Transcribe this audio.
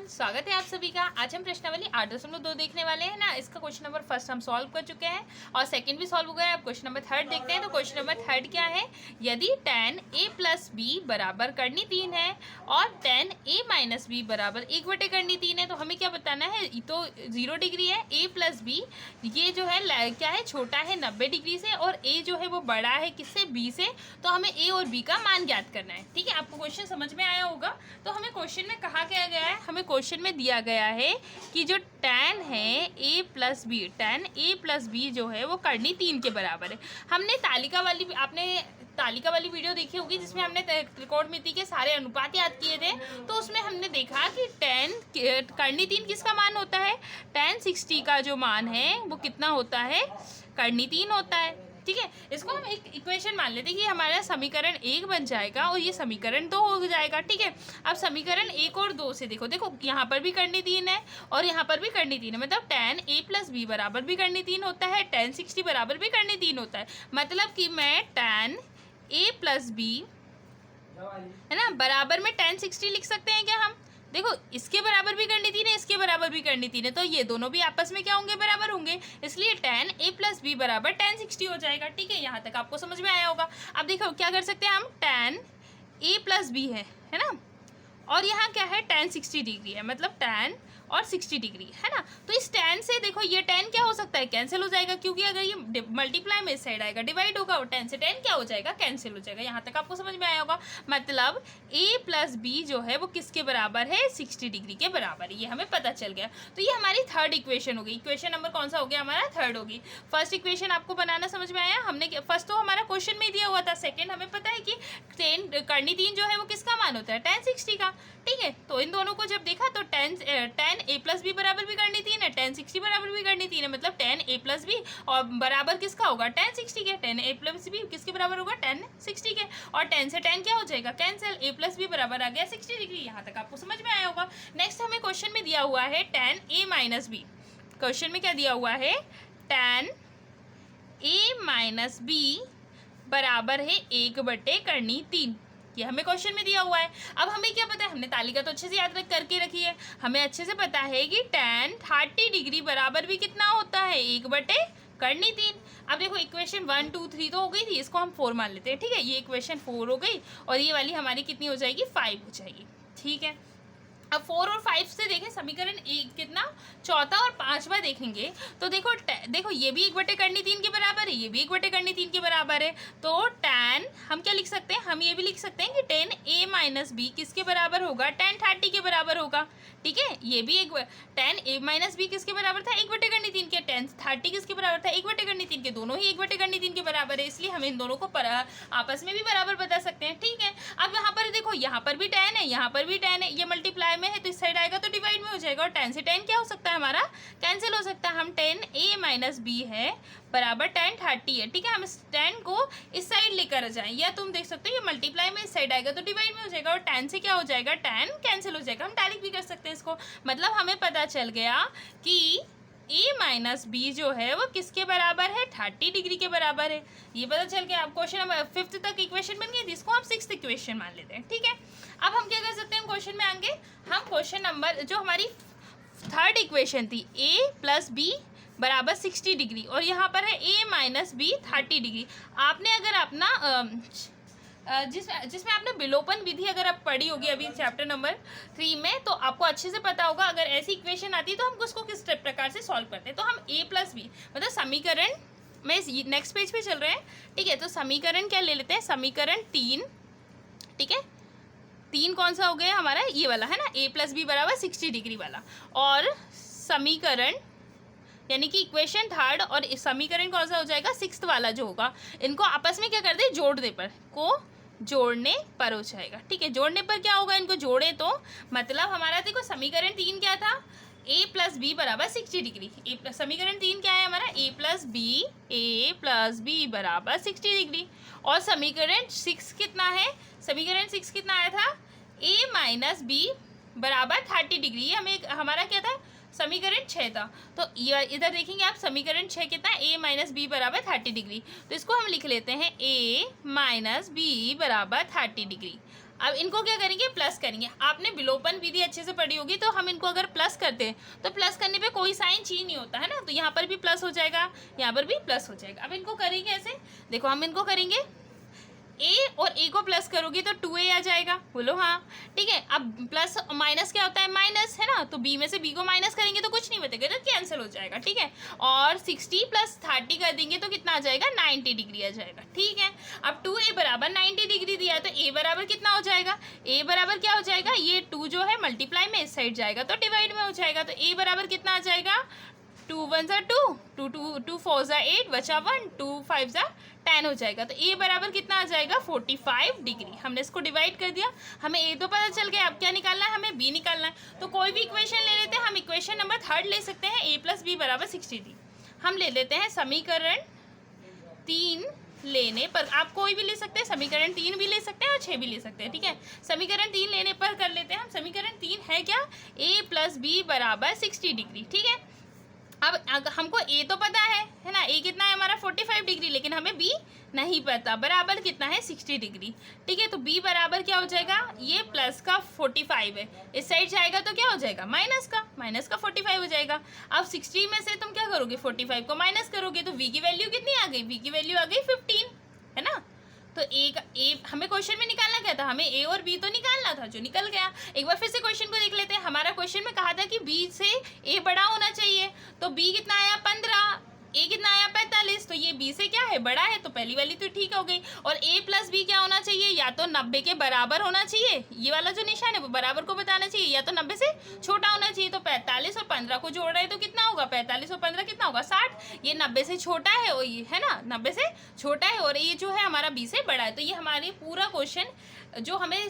स्वागत है आप सभी का। आज हम प्रश्नावली 8.2 देखने वाले हैं ना। इसका क्वेश्चन नंबर फर्स्ट हम सॉल्व कर चुके हैं और सेकंड भी सॉल्व हो गया है। अब क्वेश्चन नंबर थर्ड देखते हैं। तो क्वेश्चन नंबर थर्ड क्या है, यदि tan a प्लस बी बराबर करनी 3 है और tan a माइनस बी बराबर 1/3 है, तो हमें क्या बताना है। तो 0 डिग्री है, a प्लस बी ये जो है क्या है, छोटा है 90 डिग्री से और a जो है वो बड़ा है किससे, b से। तो हमें a और b का मान ज्ञात करना है। ठीक है, आपको क्वेश्चन समझ में आया होगा। तो हमें क्वेश्चन में कहा क्या गया है, हमें क्वेश्चन में दिया गया है कि जो tan है a plus B, tan a plus B जो है वो करनी 3 के बराबर है। हमने आपने तालिका वाली वीडियो देखी होगी जिसमें हमने त्रिकोणमिति के सारे अनुपात याद किए थे। तो उसमें हमने देखा कि tan करनी 3 किसका मान होता है, tan 60 का जो मान है वो कितना होता है, करनी 3 होता है। ठीक है, इसको हम एक इक्वेशन मान लेते हैं कि हमारा समीकरण 1 बन जाएगा और ये समीकरण 2 हो जाएगा। ठीक है, अब समीकरण 1 और 2 से देखो यहाँ पर भी करनी 3 है और यहाँ पर भी करनी 3 है, मतलब tan a प्लस बी बराबर भी करनी 3 होता है, tan 60 बराबर भी करनी 3 होता है। मतलब कि मैं tan a प्लस बी है ना बराबर में tan 60 लिख सकते हैं क्या हम। देखो इसके बराबर भी करनी 3 है, इसके बराबर भी करनी 3 है, तो ये दोनों भी आपस में क्या होंगे, बराबर होंगे। इसलिए tan a प्लस बी बराबर tan 60 हो जाएगा। ठीक है, यहाँ तक आपको समझ में आया होगा। अब देखो क्या कर सकते हैं हम, tan a प्लस बी है ना, और यहाँ क्या है, tan 60 डिग्री है, मतलब tan और 60 डिग्री है ना। तो इस tan से देखो ये tan क्या हो सकता है, कैंसिल हो जाएगा, क्योंकि अगर ये मल्टीप्लाई में इस साइड आएगा डिवाइड होगा और tan से tan क्या हो जाएगा, कैंसिल हो जाएगा। यहाँ तक आपको समझ में आया होगा। मतलब a प्लस बी जो है वो किसके बराबर है, 60 डिग्री के बराबर है, ये हमें पता चल गया। तो ये हमारी थर्ड इक्वेशन होगी। इक्वेशन नंबर कौन सा हो गया हमारा, थर्ड होगी। फर्स्ट इक्वेशन आपको बनाना समझ में आया। हमने फर्स्ट तो हमारा क्वेश्चन में दिया हुआ था, सेकेंड हमें पता है कि करनी 3 जो है वो किसका मान होता है, tan 60 का। ठीक है, तो इन दोनों को जब देखा तो tan a प्लस बी बराबर भी करनी 3 है, tan 60 बराबर भी करनी 3 है, मतलब tan a प्लस बी और बराबर किसका होगा, tan 60 के। tan a प्लस बी किसके बराबर होगा, tan 60 के, और tan से tan क्या हो जाएगा, कैंसिल। a प्लस बी बराबर आ गया 60 डिग्री। यहाँ तक आपको समझ में आया होगा। नेक्स्ट हमें क्वेश्चन में दिया हुआ है tan a minus B. Question में क्या दिया हुआ है, tan a माइनस बी बराबर है 1/3। ये हमें क्वेश्चन में दिया हुआ है। अब हमें क्या पता है, हमने तालिका तो अच्छे से याद करके रखी है। हमें अच्छे से पता है कि tan 30 डिग्री बराबर भी कितना होता है, 1/3। अब देखो इक्वेशन 1 2 3 तो हो गई थी, इसको हम 4 मान लेते हैं। ठीक है, ये इक्वेशन 4 हो गई और ये वाली हमारी कितनी हो जाएगी, 5 हो जाएगी। ठीक है, अब 4 और 5 से देखें समीकरण एक कितना, चौथा और पांचवा देखेंगे तो देखो ये भी 1/3 के बराबर है, ये भी 1/3 के बराबर है। तो tan हम क्या लिख सकते हैं, हम ये भी लिख सकते हैं कि tan a माइनस बी किसके बराबर होगा, tan 30 के बराबर होगा। ठीक है, ये भी tan a माइनस बी किसके बराबर था, 1/3 के। tan 30 किसके बराबर था, 1/3 के। दोनों ही 1/3 के बराबर है, इसलिए हम इन दोनों को आपस में भी बराबर बता सकते हैं। ठीक है, अब यहाँ पर देखो यहाँ पर भी tan है, यहाँ पर भी tan है, ये मल्टीप्लाई में है तो इस साइड आएगा तो डिवाइड में हो जाएगा, और tan से tan क्या हो सकता है हमारा, कैंसिल हो सकता है। हम tan a माइनस बी है बराबर tan 30 है। ठीक है, हम इस tan को इस साइड लेकर जाएं, या तुम देख सकते हो ये मल्टीप्लाई में इस साइड आएगा तो डिवाइड में हो जाएगा, और tan से क्या हो जाएगा, tan कैंसिल हो जाएगा। हम डायरेक्ट भी कर सकते हैं इसको। मतलब हमें पता चल गया कि a माइनस बी जो है वो किसके बराबर है, 30 डिग्री के बराबर है। ये पता चल गया। अब क्वेश्चन नंबर 5 तक इक्वेशन बन गई, जिसको हम 6th इक्वेशन मान लेते हैं। ठीक है, अब हम क्या कर सकते हैं क्वेश्चन में आगे, हम क्वेश्चन नंबर जो हमारी थर्ड इक्वेशन थी, a प्लस बी बराबर 60 डिग्री और यहाँ पर है a माइनस बी 30 डिग्री। आपने अगर अपना जिसमें आपने विलोपन विधि अगर आप पढ़ी होगी अभी चैप्टर नंबर 3 में, तो आपको अच्छे से पता होगा अगर ऐसी इक्वेशन आती है तो हम उसको किस प्रकार से सॉल्व करते हैं। तो हम a प्लस बी मतलब समीकरण में नेक्स्ट पेज पे चल रहे हैं। ठीक है, तो समीकरण क्या ले लेते हैं, समीकरण 3। ठीक है, 3 कौन सा हो गया हमारा, ये वाला है ना, a प्लस बी बराबर 60 डिग्री वाला, और समीकरण यानी कि इक्वेशन थर्ड और समीकरण कौन सा हो जाएगा, 6th वाला जो होगा, इनको आपस में क्या कर दे, जोड़ने पर हो जाएगा। ठीक है, जोड़ने पर क्या होगा, इनको जोड़े तो मतलब हमारा देखो समीकरण 3 क्या था, a प्लस बी बराबर 60 डिग्री। समीकरण 3 क्या है हमारा, a प्लस बी बराबर 60 डिग्री, और समीकरण 6 कितना है, समीकरण 6 कितना आया था, a माइनस बी बराबर 30 डिग्री। हमें हमारा क्या था, समीकरण 6 था। तो इधर देखेंगे आप, समीकरण 6 कितना, a माइनस बी बराबर 30 डिग्री। तो इसको हम लिख लेते हैं a माइनस बी बराबर 30 डिग्री। अब इनको क्या करेंगे, प्लस करेंगे। आपने विलोपन विधि अच्छे से पढ़ी होगी, तो हम इनको अगर प्लस करते हैं तो प्लस करने पे कोई साइन चेंज नहीं होता है ना, तो यहाँ पर भी प्लस हो जाएगा, यहाँ पर भी प्लस हो जाएगा। अब इनको करेंगे ऐसे, देखो हम इनको करेंगे ए और ए को प्लस करोगी तो 2a आ जाएगा, बोलो हाँ, ठीक है। अब प्लस माइनस क्या होता है, माइनस है ना, तो b में से b को माइनस करेंगे तो कुछ नहीं बचेगा, तो कैंसिल हो जाएगा, ठीक है। और 60 + 30 कर देंगे तो कितना आ जाएगा, 90 डिग्री आ जाएगा, ठीक है। अब 2a बराबर 90 डिग्री दिया, तो a बराबर कितना हो जाएगा, a बराबर क्या हो जाएगा, ये 2 जो है मल्टीप्लाई में इस साइड जाएगा तो डिवाइड में हो जाएगा, तो a बराबर कितना आ जाएगा, 2 1 = 2, 2 4 = 8, बचा 1, 2 5 = 10 हो जाएगा। तो a बराबर कितना आ जाएगा, 45 डिग्री। हमने इसको डिवाइड कर दिया, हमें a तो पता चल गया, अब क्या निकालना है, हमें b निकालना है। तो कोई भी इक्वेशन ले लेते हैं, हम इक्वेशन नंबर 3 ले सकते हैं, a + b = 63। हम ले लेते हैं समीकरण 3 लेने पर, आप कोई भी ले सकते हैं, समीकरण 3 भी ले सकते हैं और 6 भी ले सकते हैं, ठीक है। समीकरण 3 लेने पर कर लेते हैं हम, समीकरण 3 है क्या, a + b = 60 डिग्री, ठीक है। अब हमको a तो पता है ना, a कितना है हमारा 45 डिग्री, लेकिन हमें b नहीं पता, बराबर कितना है 60 डिग्री, ठीक है। तो b बराबर क्या हो जाएगा, ये प्लस का 45 है, इस साइड जाएगा तो क्या हो जाएगा, माइनस का 45 हो जाएगा। अब 60 में से तुम क्या करोगे, 45 को माइनस करोगे, तो v की वैल्यू कितनी आ गई, v की वैल्यू आ गई 15, है ना। तो ए हमें क्वेश्चन में निकालना क्या था, हमें ए और बी तो निकालना था, जो निकल गया। एक बार फिर से क्वेश्चन को देख लेते हैं। हमारा क्वेश्चन में कहा था कि बी से ए बड़ा होना चाहिए, तो बी कितना आया 15, ए कितना आया 45, तो ये बी से क्या है, बड़ा है, तो पहली वाली तो ठीक हो गई। और ए + बी क्या होना चाहिए, या तो 90 के बराबर होना चाहिए, ये वाला जो निशान है वो बराबर को बताना चाहिए, या तो 90 से छोटा होना चाहिए। तो 45 और 15 को जोड़ रहे हैं तो कितना होगा, 45 और 15 कितना होगा, 60। ये 90 से छोटा है, और ये है ना 90 से छोटा है, और ये जो है हमारा बी से बड़ा है। तो ये हमारी पूरा क्वेश्चन जो हमें